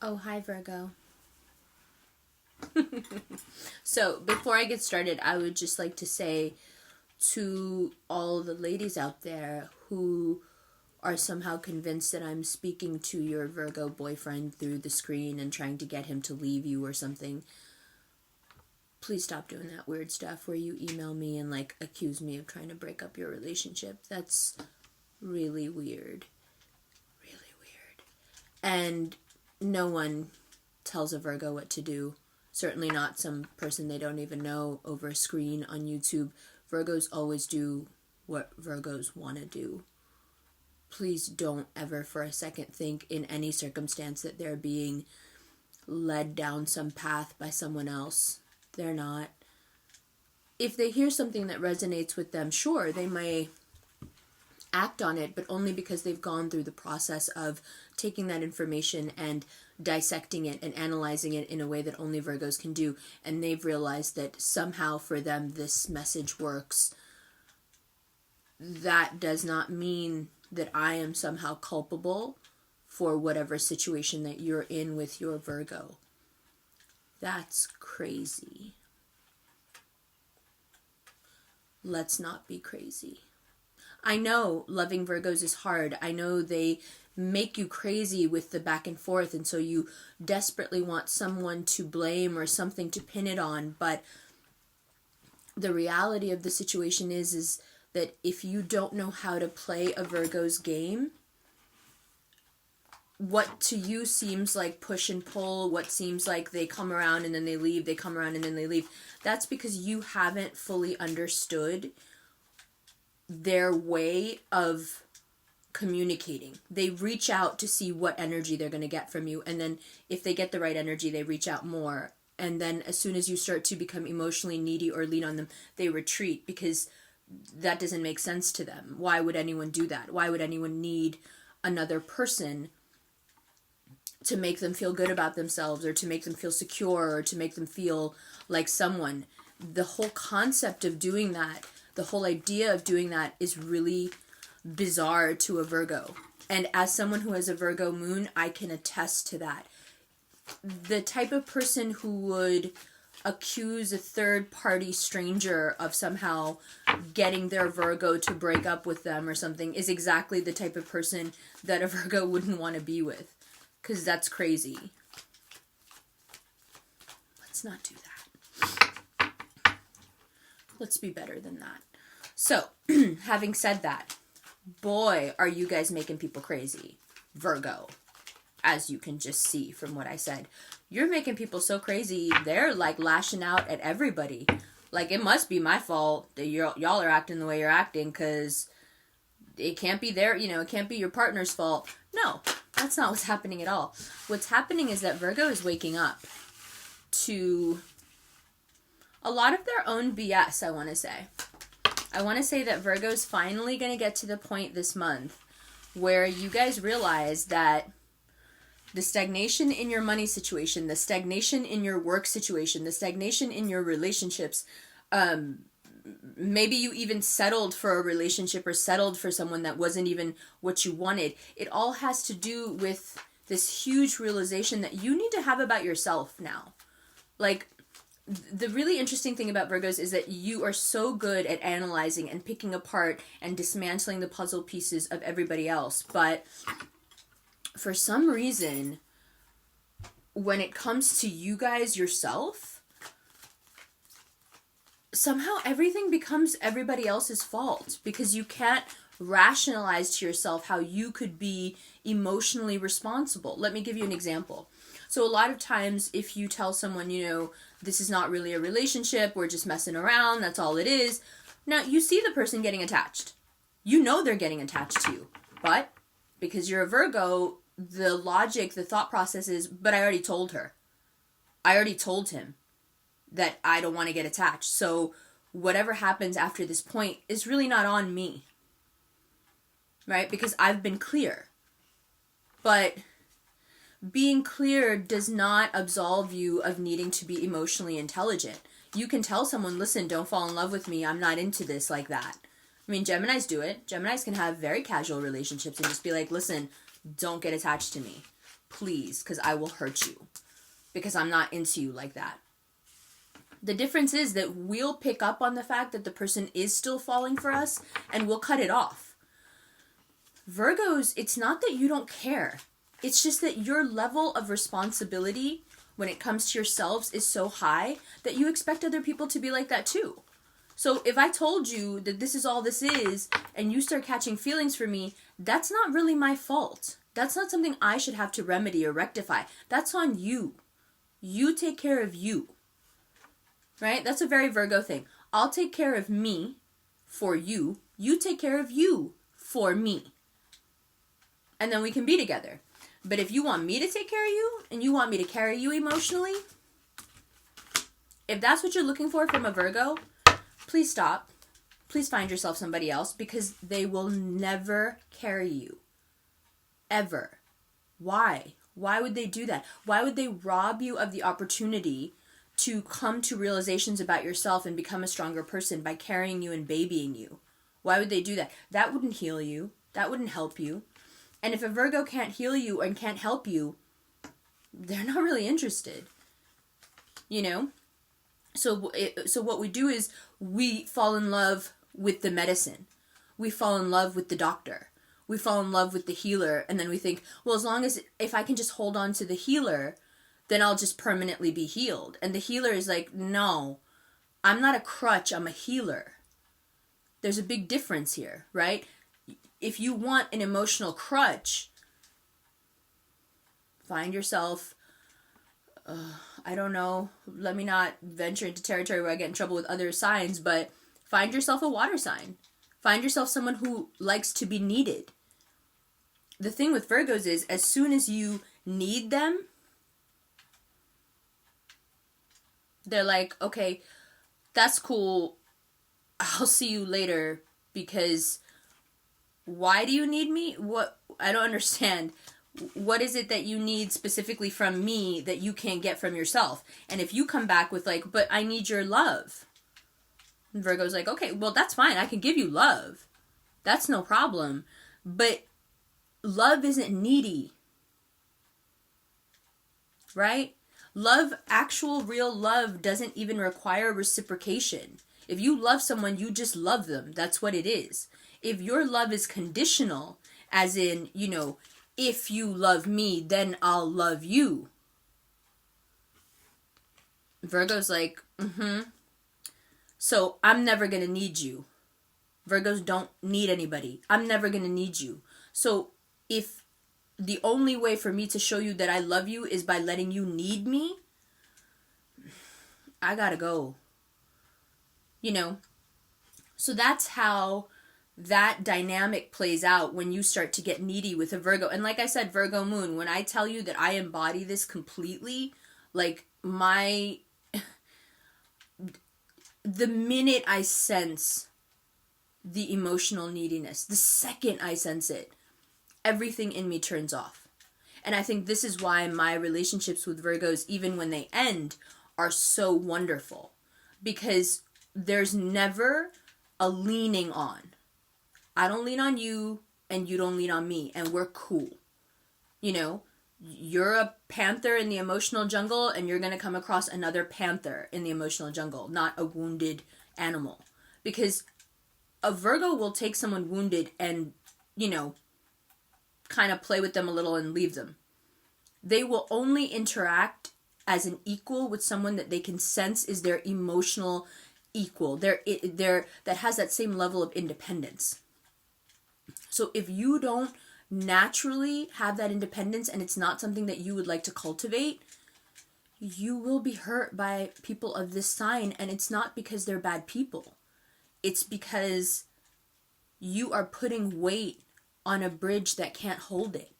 Oh, hi, Virgo. So, before I get started, I would just like to say to all the ladies out there who are somehow convinced that I'm speaking to your Virgo boyfriend through the screen and trying to get him to leave you or something, please stop doing that weird stuff where you email me and, like, accuse me of trying to break up your relationship. That's really weird. Really weird. And no one tells a Virgo what to do. Certainly not some person they don't even know over a screen on YouTube. Virgos always do what Virgos want to do. Please don't ever for a second think in any circumstance that they're being led down some path by someone else. They're not. If they hear something that resonates with them, sure, they may act on it, but only because they've gone through the process of taking that information and dissecting it and analyzing it in a way that only Virgos can do, and they've realized that somehow for them this message works. That does not mean that I am somehow culpable for whatever situation that you're in with your Virgo. That's crazy. Let's not be crazy. I know loving Virgos is hard. I know they make you crazy with the back and forth, and so you desperately want someone to blame or something to pin it on, but the reality of the situation is that if you don't know how to play a Virgo's game, what to you seems like push and pull, what seems like they come around and then they leave, they come around and then they leave, that's because you haven't fully understood their way of communicating. They reach out to see what energy they're going to get from you, and then if they get the right energy, they reach out more. And then as soon as you start to become emotionally needy or lean on them, they retreat because that doesn't make sense to them. Why would anyone do that? Why would anyone need another person to make them feel good about themselves or to make them feel secure or to make them feel like someone? The whole concept of doing that, the whole idea of doing that is really bizarre to a Virgo. And as someone who has a Virgo moon, I can attest to that. The type of person who would accuse a third-party stranger of somehow getting their Virgo to break up with them or something is exactly the type of person that a Virgo wouldn't want to be with. Because that's crazy. Let's not do that. Let's be better than that. So, having said that, boy, are you guys making people crazy. Virgo. As you can just see from what I said. You're making people so crazy, they're like lashing out at everybody. Like, it must be my fault that y'all are acting the way you're acting, because it can't be it can't be your partner's fault. No, that's not what's happening at all. What's happening is that Virgo is waking up to a lot of their own BS, I want to say. I want to say that Virgo's finally going to get to the point this month where you guys realize that the stagnation in your money situation, the stagnation in your work situation, the stagnation in your relationships, maybe you even settled for a relationship or settled for someone that wasn't even what you wanted. It all has to do with this huge realization that you need to have about yourself now. Like, the really interesting thing about Virgos is that you are so good at analyzing and picking apart and dismantling the puzzle pieces of everybody else. But for some reason, when it comes to you guys yourself, somehow everything becomes everybody else's fault because you can't rationalize to yourself how you could be emotionally responsible. Let me give you an example. So a lot of times if you tell someone, this is not really a relationship, we're just messing around, that's all it is. Now, you see the person getting attached. You know they're getting attached to you. But because you're a Virgo, the logic, the thought process is, but I already told her. I already told him that I don't want to get attached. So whatever happens after this point is really not on me. Right? Because I've been clear. But being clear does not absolve you of needing to be emotionally intelligent. You can tell someone, listen, don't fall in love with me. I'm not into this like that. I mean, Geminis do it. Geminis can have very casual relationships and just be like, listen, don't get attached to me. please, because I will hurt you. Because I'm not into you like that. The difference is that we'll pick up on the fact that the person is still falling for us and we'll cut it off. Virgos, it's not that you don't care. It's just that your level of responsibility when it comes to yourselves is so high that you expect other people to be like that too. So if I told you that this is all this is and you start catching feelings for me, that's not really my fault. That's not something I should have to remedy or rectify. That's on you. You take care of you. Right? That's a very Virgo thing. I'll take care of me for you. You take care of you for me. And then we can be together. But if you want me to take care of you and you want me to carry you emotionally, if that's what you're looking for from a Virgo, please stop. Please find yourself somebody else because they will never carry you. Ever. Why? Why would they do that? Why would they rob you of the opportunity to come to realizations about yourself and become a stronger person by carrying you and babying you? Why would they do that? That wouldn't heal you. That wouldn't help you. And if a Virgo can't heal you and can't help you, they're not really interested. You know? So what we do is we fall in love with the medicine. We fall in love with the doctor. We fall in love with the healer. And then we think, well, as long as if I can just hold on to the healer, then I'll just permanently be healed. And the healer is like, no, I'm not a crutch. I'm a healer. There's a big difference here, right? If you want an emotional crutch, find yourself, I don't know, let me not venture into territory where I get in trouble with other signs, but find yourself a water sign. Find yourself someone who likes to be needed. The thing with Virgos is, as soon as you need them, they're like, okay, that's cool, I'll see you later, because why do you need me? What? I don't understand. What is it that you need specifically from me that you can't get from yourself? And if you come back with like, but I need your love. And Virgo's like, okay, well, that's fine. I can give you love. That's no problem. But love isn't needy. Right? Love, actual real love doesn't even require reciprocation. If you love someone, you just love them. That's what it is. If your love is conditional, as in, you know, if you love me, then I'll love you. Virgo's like, so I'm never going to need you. Virgos don't need anybody. I'm never going to need you. So if the only way for me to show you that I love you is by letting you need me, I gotta go. You know? So that's how that dynamic plays out when you start to get needy with a Virgo. And like I said, Virgo moon, when I tell you that I embody this completely, like the minute I sense the emotional neediness, the second I sense it, everything in me turns off. And I think this is why my relationships with Virgos, even when they end, are so wonderful. Because there's never a leaning on. I don't lean on you, and you don't lean on me, and we're cool. You know, you're a panther in the emotional jungle, and you're going to come across another panther in the emotional jungle, not a wounded animal. Because a Virgo will take someone wounded and, you know, kind of play with them a little and leave them. They will only interact as an equal with someone that they can sense is their emotional equal. That has that same level of independence. So if you don't naturally have that independence and it's not something that you would like to cultivate, you will be hurt by people of this sign. And it's not because they're bad people. It's because you are putting weight on a bridge that can't hold it.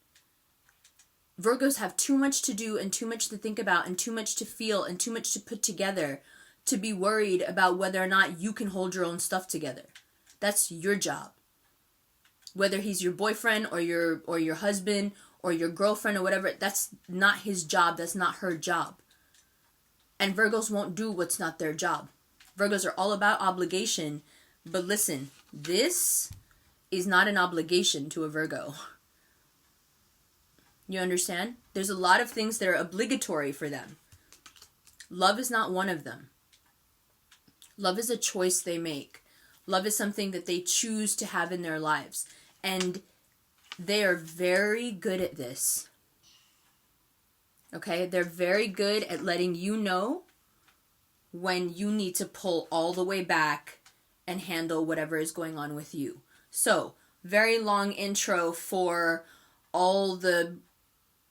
Virgos have too much to do and too much to think about and too much to feel and too much to put together to be worried about whether or not you can hold your own stuff together. That's your job. Whether he's your boyfriend or your husband or your girlfriend or whatever, that's not his job. That's not her job. And Virgos won't do what's not their job. Virgos are all about obligation. But listen, this is not an obligation to a Virgo. You understand? There's a lot of things that are obligatory for them. Love is not one of them. Love is a choice they make. Love is something that they choose to have in their lives. And they are very good at this. Okay? They're very good at letting you know when you need to pull all the way back and handle whatever is going on with you. So, very long intro for all the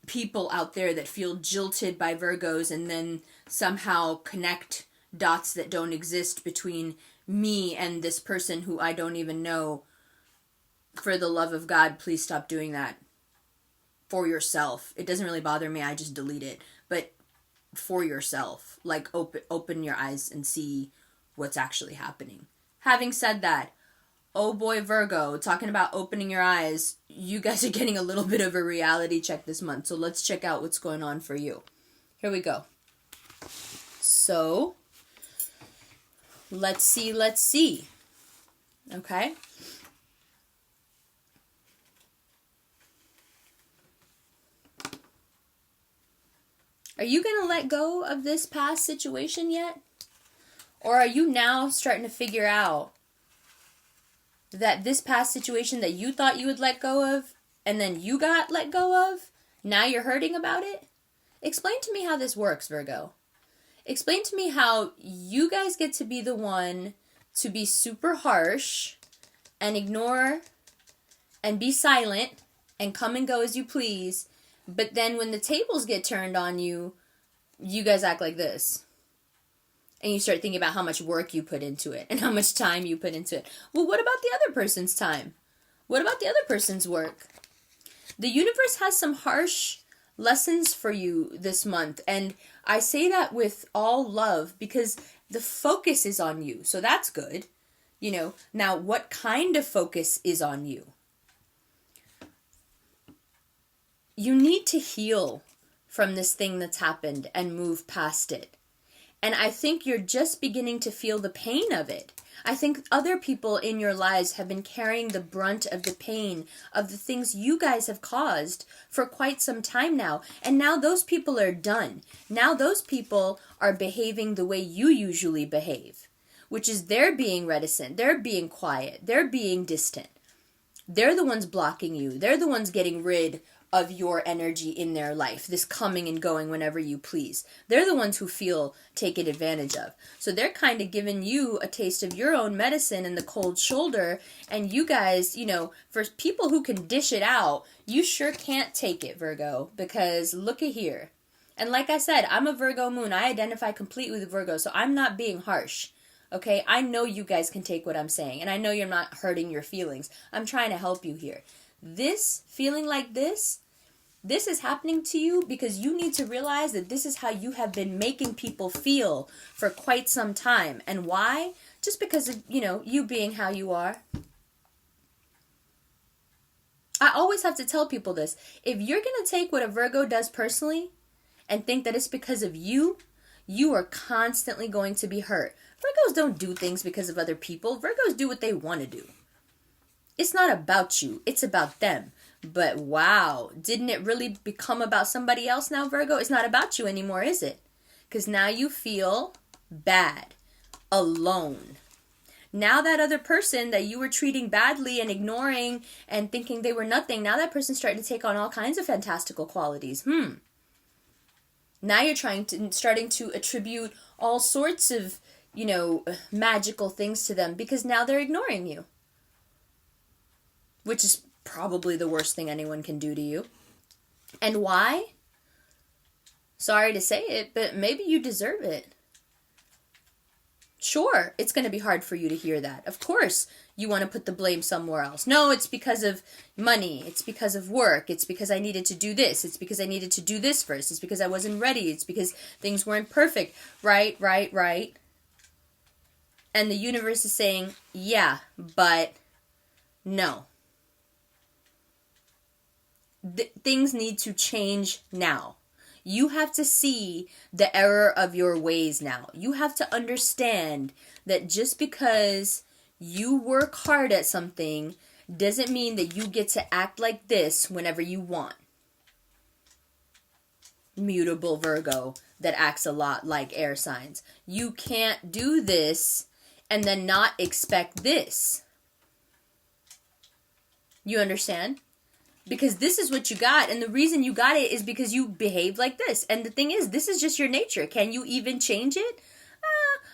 people out there that feel jilted by Virgos and then somehow connect dots that don't exist between me and this person who I don't even know. For the love of God, please stop doing that for yourself. It doesn't really bother me. I just delete it. But for yourself, like open your eyes and see what's actually happening. Having said that, oh boy, Virgo, talking about opening your eyes, you guys are getting a little bit of a reality check this month. So let's check out what's going on for you. Here we go. So, let's see. Okay? Are you going to let go of this past situation yet? Or are you now starting to figure out that this past situation that you thought you would let go of, and then you got let go of, now you're hurting about it? Explain to me how this works, Virgo. Explain to me how you guys get to be the one to be super harsh and ignore and be silent and come and go as you please, but then when the tables get turned on you, you guys act like this. And you start thinking about how much work you put into it and how much time you put into it. Well, what about the other person's time? What about the other person's work? The universe has some harsh lessons for you this month. And I say that with all love because the focus is on you. So that's good. You know, now what kind of focus is on you? You need to heal from this thing that's happened and move past it. And I think you're just beginning to feel the pain of it. I think other people in your lives have been carrying the brunt of the pain of the things you guys have caused for quite some time now. And now those people are done. Now those people are behaving the way you usually behave, which is they're being reticent, they're being quiet, they're being distant. They're the ones blocking you. They're the ones getting rid of your energy in their life, this coming and going whenever you please. They're the ones who feel taken advantage of. So they're kind of giving you a taste of your own medicine and the cold shoulder, and you guys, you know, for people who can dish it out, you sure can't take it, Virgo, because look at here. And like I said, I'm a Virgo moon. I identify completely with Virgo, so I'm not being harsh. Okay? I know you guys can take what I'm saying, and I know you're not hurting your feelings. I'm trying to help you here. This, feeling like this is happening to you because you need to realize that this is how you have been making people feel for quite some time. And why? Just because of, you know, you being how you are. I always have to tell people this. If you're going to take what a Virgo does personally and think that it's because of you, you are constantly going to be hurt. Virgos don't do things because of other people. Virgos do what they want to do. It's not about you. It's about them. But wow, didn't it really become about somebody else now, Virgo? It's not about you anymore, is it? Because now you feel bad, alone. Now that other person that you were treating badly and ignoring and thinking they were nothing, now that person's starting to take on all kinds of fantastical qualities. Now you're starting to attribute all sorts of, you know, magical things to them because now they're ignoring you. Which is probably the worst thing anyone can do to you. And why? Sorry to say it, but maybe you deserve it. Sure, it's going to be hard for you to hear that. Of course, you want to put the blame somewhere else. No, it's because of money. It's because of work. It's because I needed to do this. It's because I needed to do this first. It's because I wasn't ready. It's because things weren't perfect. Right. And the universe is saying, yeah, but no. Things need to change now. You have to see the error of your ways now. You have to understand that just because you work hard at something doesn't mean that you get to act like this whenever you want. mutable Virgo that acts a lot like air signs. You can't do this and then not expect this. You understand? Because this is what you got, and the reason you got it is because you behaved like this. And the thing is, this is just your nature. Can you even change it?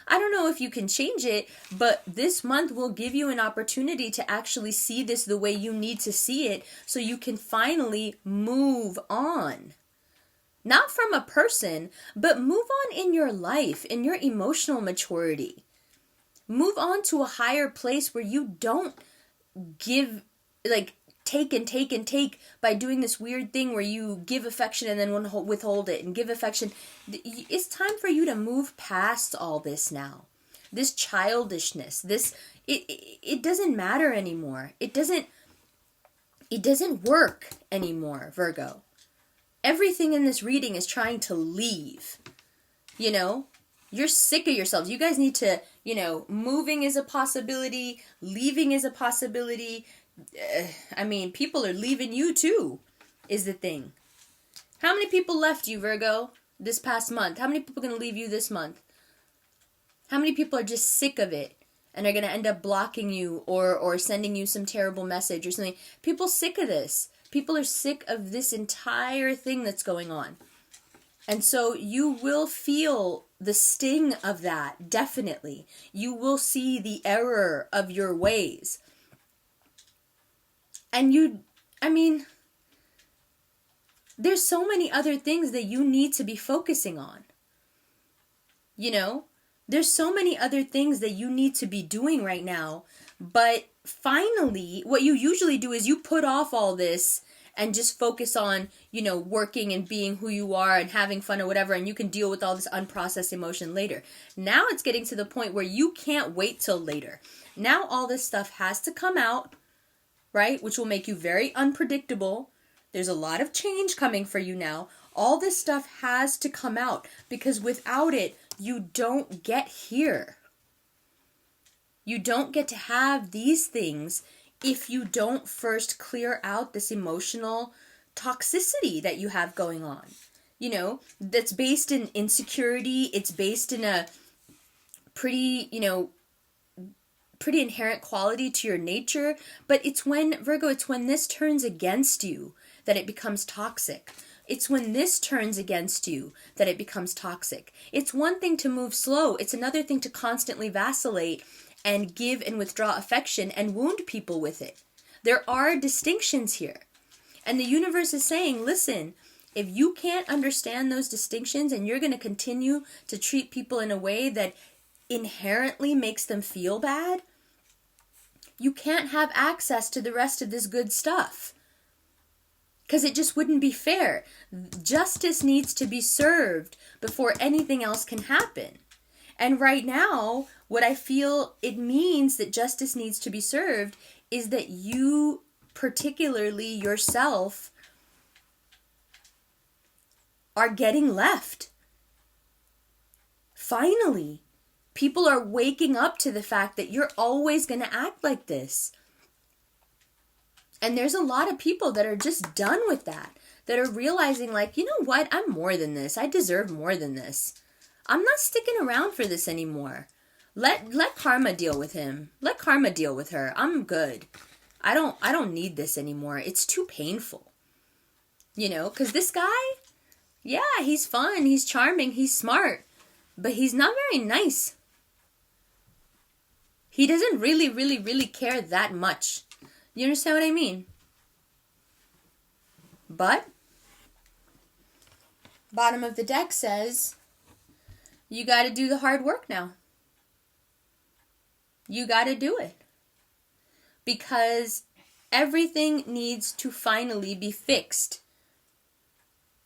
I don't know if you can change it, but this month will give you an opportunity to actually see this the way you need to see it so you can finally move on. Not from a person, but move on in your life, in your emotional maturity. Move on to a higher place where you don't give, like, take and take and take by doing this weird thing where you give affection and then withhold it and give affection. It's time for you to move past all this now. This childishness, it doesn't matter anymore. It doesn't work anymore, Virgo. Everything in this reading is trying to leave. You know, you're sick of yourselves. You guys need to, moving is a possibility, leaving is a possibility. I mean, people are leaving you too, is the thing. How many people left you, Virgo, this past month? How many people are going to leave you this month? How many people are just sick of it and are going to end up blocking you or sending you some terrible message or something? People sick of this. People are sick of this entire thing that's going on. And so you will feel the sting of that, definitely. You will see the error of your ways. And there's so many other things that you need to be focusing on. There's so many other things that you need to be doing right now. But finally, what you usually do is you put off all this and just focus on, working and being who you are and having fun or whatever, and you can deal with all this unprocessed emotion later. Now it's getting to the point where you can't wait till later. Now all this stuff has to come out, right? Which will make you very unpredictable. There's a lot of change coming for you now. All this stuff has to come out because without it, you don't get here. You don't get to have these things if you don't first clear out this emotional toxicity that you have going on. That's based in insecurity. It's based in a pretty inherent quality to your nature, but it's when this turns against you that it becomes toxic. It's when this turns against you that it becomes toxic. It's one thing to move slow. It's another thing to constantly vacillate and give and withdraw affection and wound people with it. There are distinctions here. And the universe is saying, listen, if you can't understand those distinctions and you're going to continue to treat people in a way that inherently makes them feel bad, you can't have access to the rest of this good stuff. Because it just wouldn't be fair. Justice needs to be served before anything else can happen. And right now, what I feel it means that justice needs to be served is that you, particularly yourself, are getting left. Finally. People are waking up to the fact that you're always going to act like this. And there's a lot of people that are just done with that are realizing, like, you know what? I'm more than this. I deserve more than this. I'm not sticking around for this anymore. Let karma deal with him. Let karma deal with her. I'm good. I don't need this anymore. It's too painful. Because this guy, yeah, he's fun, he's charming, he's smart, but he's not very nice. He doesn't really, really, really care that much. You understand what I mean? But bottom of the deck says, you got to do the hard work now. You got to do it. Because everything needs to finally be fixed.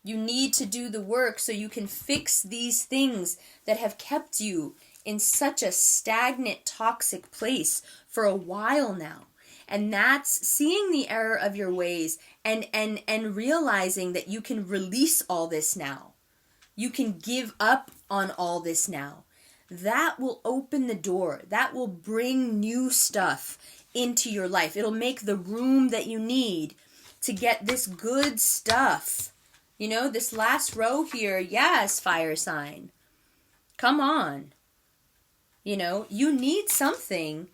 You need to do the work so you can fix these things that have kept you in such a stagnant, toxic place for a while now. And that's seeing the error of your ways and realizing that you can release all this now. You can give up on all this now. That will open the door. That will bring new stuff into your life. It'll make the room that you need to get this good stuff You know, this last row here, yes, fire sign. Come on. You know, you need something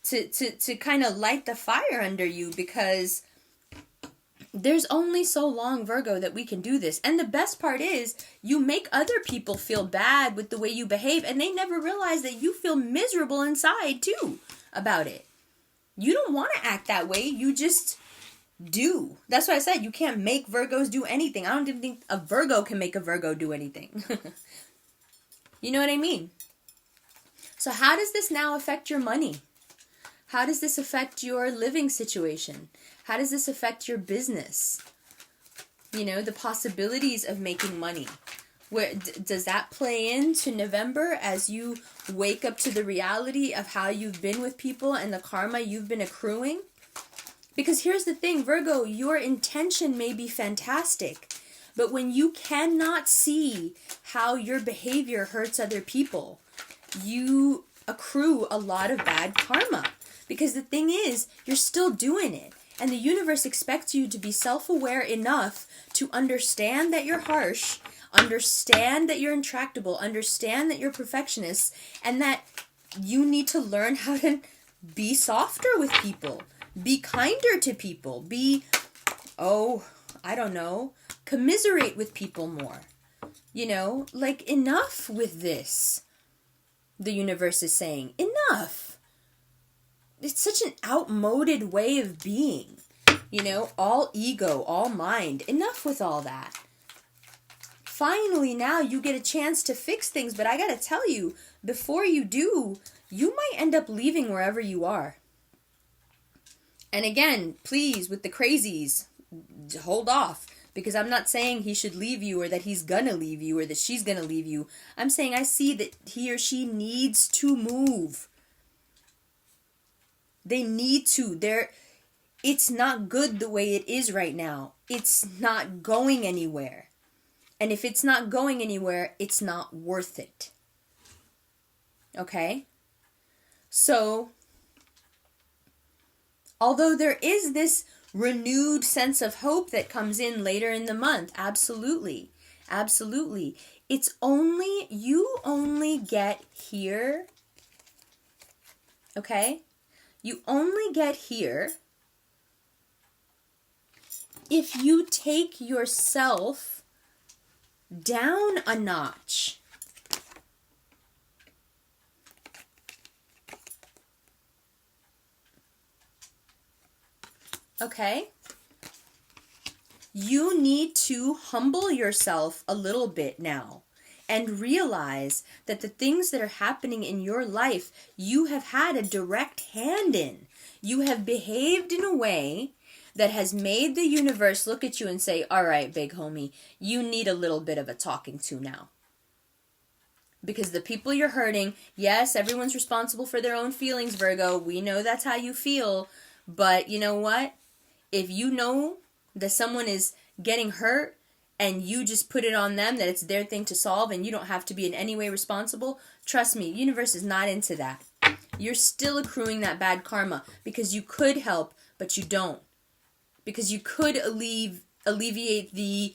to kind of light the fire under you, because there's only so long, Virgo, that we can do this. And the best part is you make other people feel bad with the way you behave, and they never realize that you feel miserable inside too about it. You don't want to act that way. You just do. That's why I said you can't make Virgos do anything. I don't even think a Virgo can make a Virgo do anything. You know what I mean? So how does this now affect your money? How does this affect your living situation? How does this affect your business? You know, the possibilities of making money. Where does that play into November as you wake up to the reality of how you've been with people and the karma you've been accruing? Because here's the thing, Virgo, your intention may be fantastic, but when you cannot see how your behavior hurts other people, you accrue a lot of bad karma. Because the thing is, you're still doing it. And the universe expects you to be self-aware enough to understand that you're harsh, understand that you're intractable, understand that you're perfectionist, and that you need to learn how to be softer with people, be kinder to people, commiserate with people more. You know, like, enough with this. The universe is saying, enough. It's such an outmoded way of being. You know, all ego, all mind. Enough with all that. Finally, now you get a chance to fix things, but I gotta tell you, before you do, you might end up leaving wherever you are. And again, please, with the crazies, hold off. Because I'm not saying he should leave you, or that he's gonna leave you, or that she's gonna leave you. I'm saying I see that he or she needs to move. They need to. It's not good the way it is right now. It's not going anywhere. And if it's not going anywhere, it's not worth it. Okay? So, although there is this renewed sense of hope that comes in later in the month, absolutely. Absolutely. You only get here. Okay? You only get here if you take yourself down a notch. Okay? You need to humble yourself a little bit now and realize that the things that are happening in your life, you have had a direct hand in. You have behaved in a way that has made the universe look at you and say, all right, big homie, you need a little bit of a talking to now. Because the people you're hurting, yes, everyone's responsible for their own feelings, Virgo. We know that's how you feel. But you know what? If you know that someone is getting hurt, and you just put it on them, that it's their thing to solve, and you don't have to be in any way responsible, trust me, universe is not into that. You're still accruing that bad karma, because you could help, but you don't. Because you could alleviate the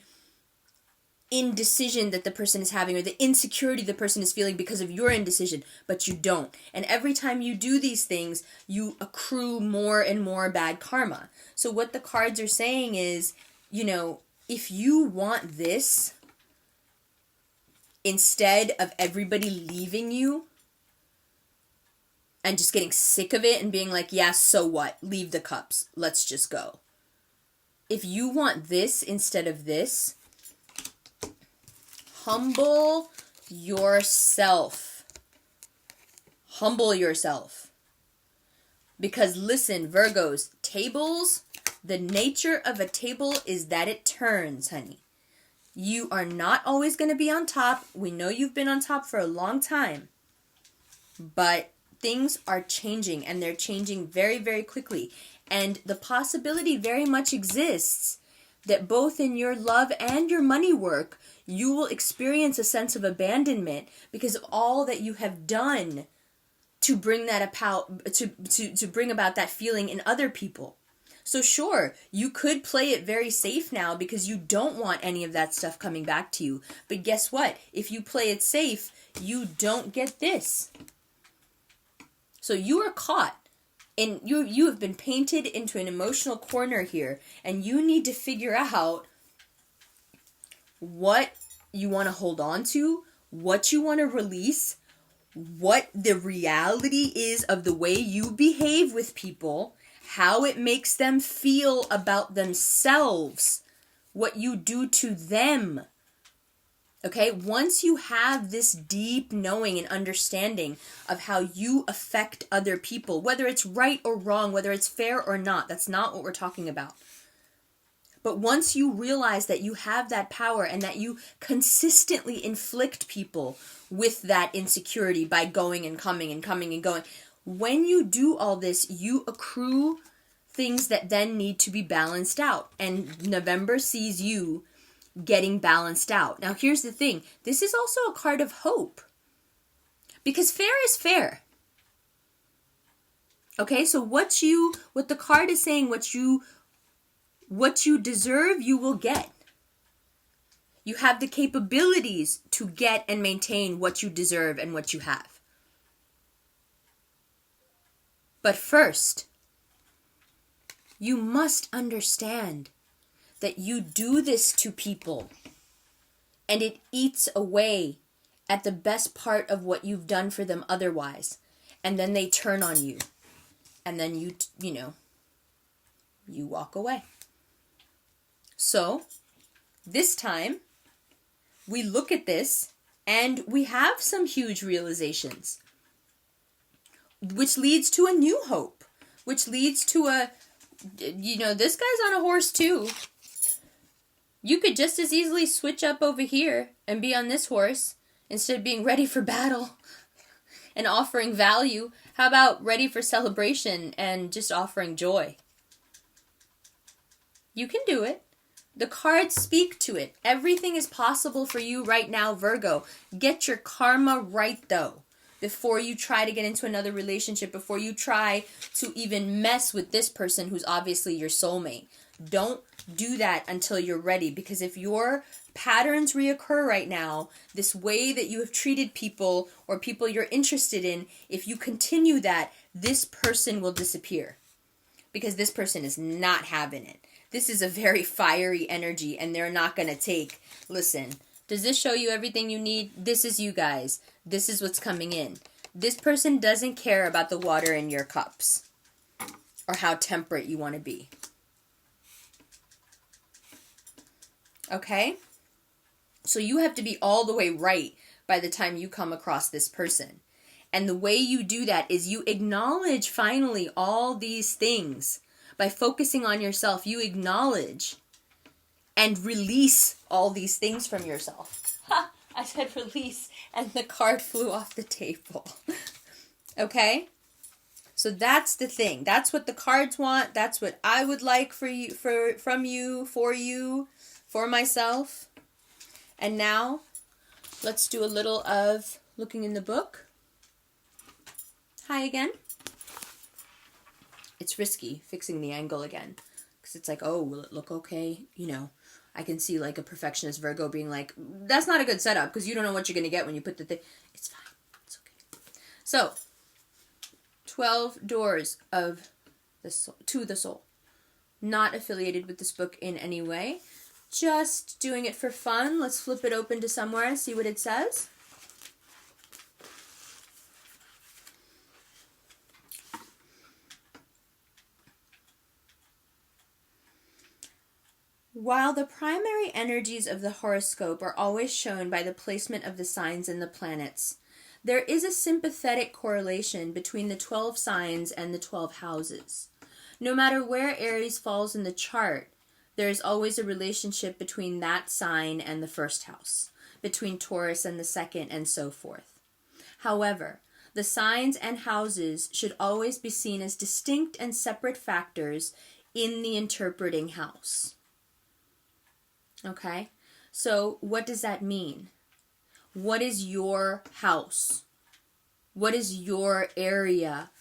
indecision that the person is having, or the insecurity the person is feeling because of your indecision, but you don't. And every time you do these things, you accrue more and more bad karma. So what the cards are saying is, you know, if you want this, instead of everybody leaving you and just getting sick of it and being like, yeah, so what? Leave the cups. Let's just go. If you want this instead of this, humble yourself. Humble yourself. Because listen, Virgos, tables, the nature of a table is that it turns, honey. You are not always going to be on top. We know you've been on top for a long time. But things are changing, and they're changing very, very quickly. And the possibility very much exists that both in your love and your money work, you will experience a sense of abandonment because of all that you have done to bring that about, to bring about that feeling in other people. So sure, you could play it very safe now because you don't want any of that stuff coming back to you. But guess what? If you play it safe, you don't get this. So you are caught. And you have been painted into an emotional corner here. And you need to figure out what you want to hold on to, what you want to release, what the reality is of the way you behave with people, how it makes them feel about themselves, what you do to them. Okay, once you have this deep knowing and understanding of how you affect other people, whether it's right or wrong, whether it's fair or not, that's not what we're talking about. But once you realize that you have that power and that you consistently inflict people with that insecurity by going and coming and coming and going, when you do all this, you accrue things that then need to be balanced out. And November sees you getting balanced out. Now, here's the thing. This is also a card of hope. Because fair is fair. Okay, so what the card is saying, what you deserve, you will get. You have the capabilities to get and maintain what you deserve and what you have. But first, you must understand that you do this to people and it eats away at the best part of what you've done for them otherwise. And then they turn on you. And then you walk away. So, this time, we look at this and we have some huge realizations. Which leads to a new hope. Which leads to this guy's on a horse too. You could just as easily switch up over here and be on this horse instead of being ready for battle and offering value. How about ready for celebration and just offering joy? You can do it. The cards speak to it. Everything is possible for you right now, Virgo. Get your karma right, though, before you try to get into another relationship, before you try to even mess with this person who's obviously your soulmate. Don't do that until you're ready, because if your patterns reoccur right now, this way that you have treated people or people you're interested in, if you continue that, this person will disappear. Because this person is not having it. This is a very fiery energy and they're not going to take, listen, does this show you everything you need? This is you guys. This is what's coming in. This person doesn't care about the water in your cups or how temperate you want to be. Okay? So you have to be all the way right by the time you come across this person. And the way you do that is you acknowledge finally all these things. By focusing on yourself, you acknowledge and release all these things from yourself. Ha! I said release, and the card flew off the table. Okay? So that's the thing. That's what the cards want. That's what I would like from you, for myself. And now, let's do a little of looking in the book. Hi again. It's risky fixing the angle again. Because it's like, oh, will it look okay? I can see like a perfectionist Virgo being like, that's not a good setup because you don't know what you're going to get when you put the thing. It's fine. It's okay. So, 12 doors of the soul, to the soul. Not affiliated with this book in any way. Just doing it for fun. Let's flip it open to somewhere and see what it says. While the primary energies of the horoscope are always shown by the placement of the signs and the planets, there is a sympathetic correlation between the 12 signs and the 12 houses. No matter where Aries falls in the chart, there is always a relationship between that sign and the first house, between Taurus and the second, and so forth. However, the signs and houses should always be seen as distinct and separate factors in the interpreting house. Okay, so what does that mean? What is your house? What is your area?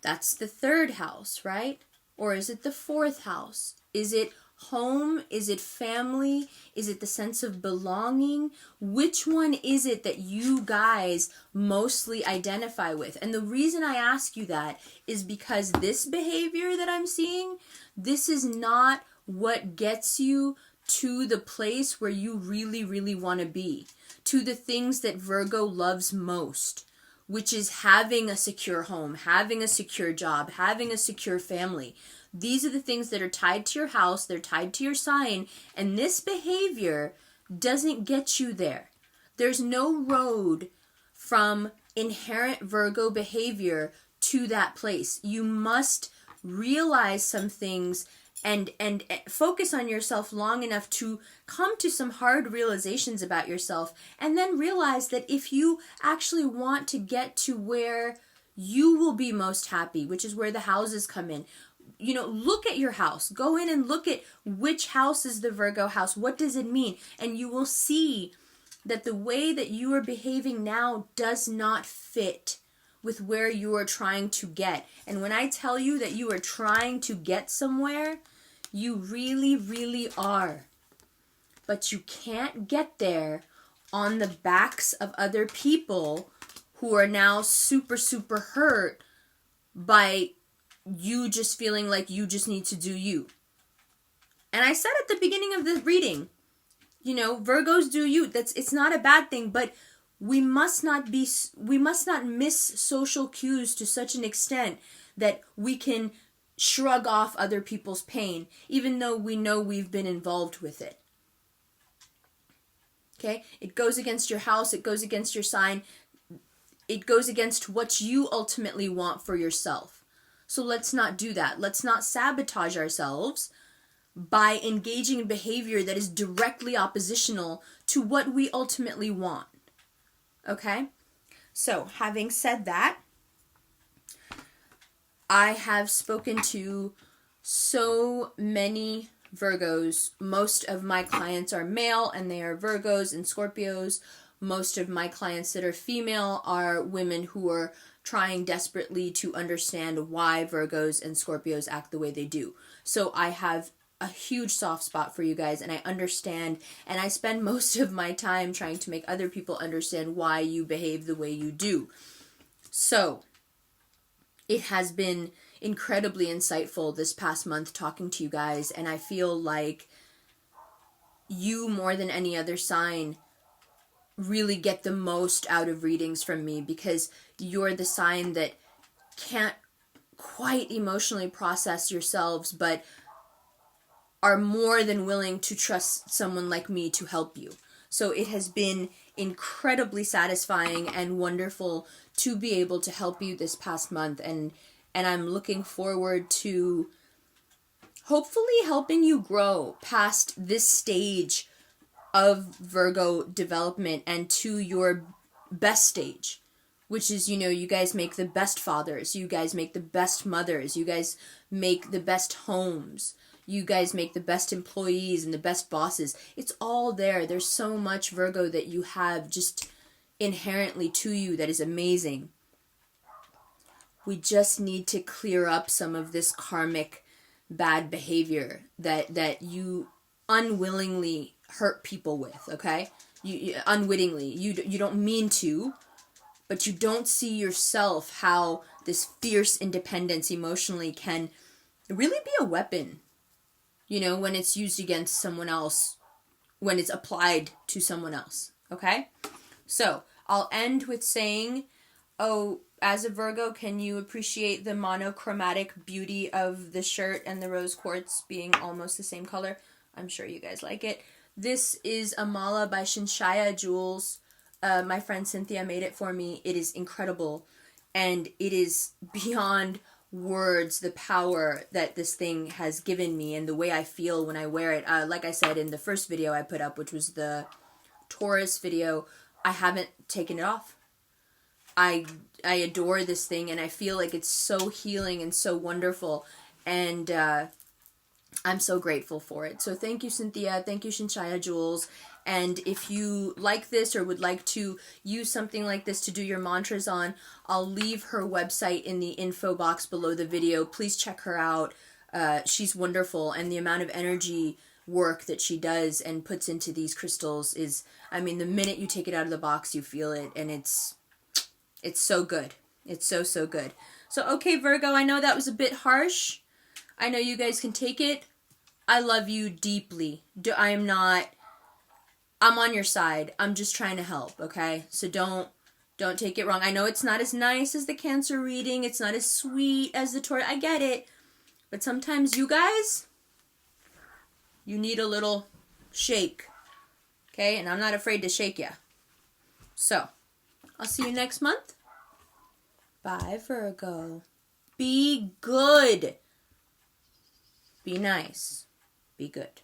That's the third house, right? Or is it the 4th house? Is it home? Is it family? Is it the sense of belonging? Which one is it that you guys mostly identify with? And the reason I ask you that is because this behavior that I'm seeing, this is not what gets you to the place where you really, really want to be, to the things that Virgo loves most, which is having a secure home, having a secure job, having a secure family. These are the things that are tied to your house, they're tied to your sign, and this behavior doesn't get you there. There's no road from inherent Virgo behavior to that place. You must realize some things and focus on yourself long enough to come to some hard realizations about yourself, and then realize that if you actually want to get to where you will be most happy, which is where the houses come in, you know, look at your house. Go in and look at which house is the Virgo house. What does it mean? And you will see that the way that you are behaving now does not fit with where you are trying to get. And when I tell you that you are trying to get somewhere, you really, really are. But you can't get there on the backs of other people who are now super, super hurt by you just feeling like you just need to do you. And I said at the beginning of the reading, you know, Virgos do you. It's not a bad thing, but we must not miss social cues to such an extent that we can shrug off other people's pain, even though we know we've been involved with it. Okay? It goes against your house, it goes against your sign, it goes against what you ultimately want for yourself. So let's not do that. Let's not sabotage ourselves by engaging in behavior that is directly oppositional to what we ultimately want. Okay? So, having said that, I have spoken to so many Virgos. Most of my clients are male and they are Virgos and Scorpios. Most of my clients that are female are women who are trying desperately to understand why Virgos and Scorpios act the way they do. So I have a huge soft spot for you guys, and I understand, and I spend most of my time trying to make other people understand why you behave the way you do. So it has been incredibly insightful this past month talking to you guys, and I feel like you, more than any other sign, really get the most out of readings from me, because you're the sign that can't quite emotionally process yourselves, but are more than willing to trust someone like me to help you. So it has been incredibly satisfying and wonderful to be able to help you this past month, and I'm looking forward to hopefully helping you grow past this stage of Virgo development and to your best stage, which is, you know, you guys make the best fathers, you guys make the best mothers, you guys make the best homes, you guys make the best employees and the best bosses. It's all there. There's so much Virgo that you have just inherently to you that is amazing. We just need to clear up some of this karmic bad behavior that you unwillingly hurt people with, okay? You unwittingly. You don't mean to, but you don't see yourself how this fierce independence emotionally can really be a weapon, you know, when it's used against someone else, when it's applied to someone else, okay? So, I'll end with saying, oh, as a Virgo, can you appreciate the monochromatic beauty of the shirt and the rose quartz being almost the same color? I'm sure you guys like it. This is a mala by Shinshaya Jewels. My friend Cynthia made it for me. It is incredible, and it is beyond words the power that this thing has given me and the way I feel when I wear it. Like I said in the first video I put up, which was the Taurus video, I haven't taken it off. I adore this thing, and I feel like it's so healing and so wonderful, and I'm so grateful for it. So thank you, Cynthia. Thank you, Shinshaya Jewels. And if you like this or would like to use something like this to do your mantras on, I'll leave her website in the info box below the video. Please check her out. she's wonderful, and the amount of energy work that she does and puts into these crystals is, I mean, the minute you take it out of the box, you feel it, and it's so good. It's so good. So, okay, Virgo, I know that was a bit harsh. I know you guys can take it. I love you deeply. I'm on your side. I'm just trying to help, okay? So don't take it wrong. I know it's not as nice as the Cancer reading. It's not as sweet as the Taurus. I get it. But sometimes you guys, you need a little shake, okay? And I'm not afraid to shake you. So, I'll see you next month. Bye, Virgo. Be good. Be nice. Be good.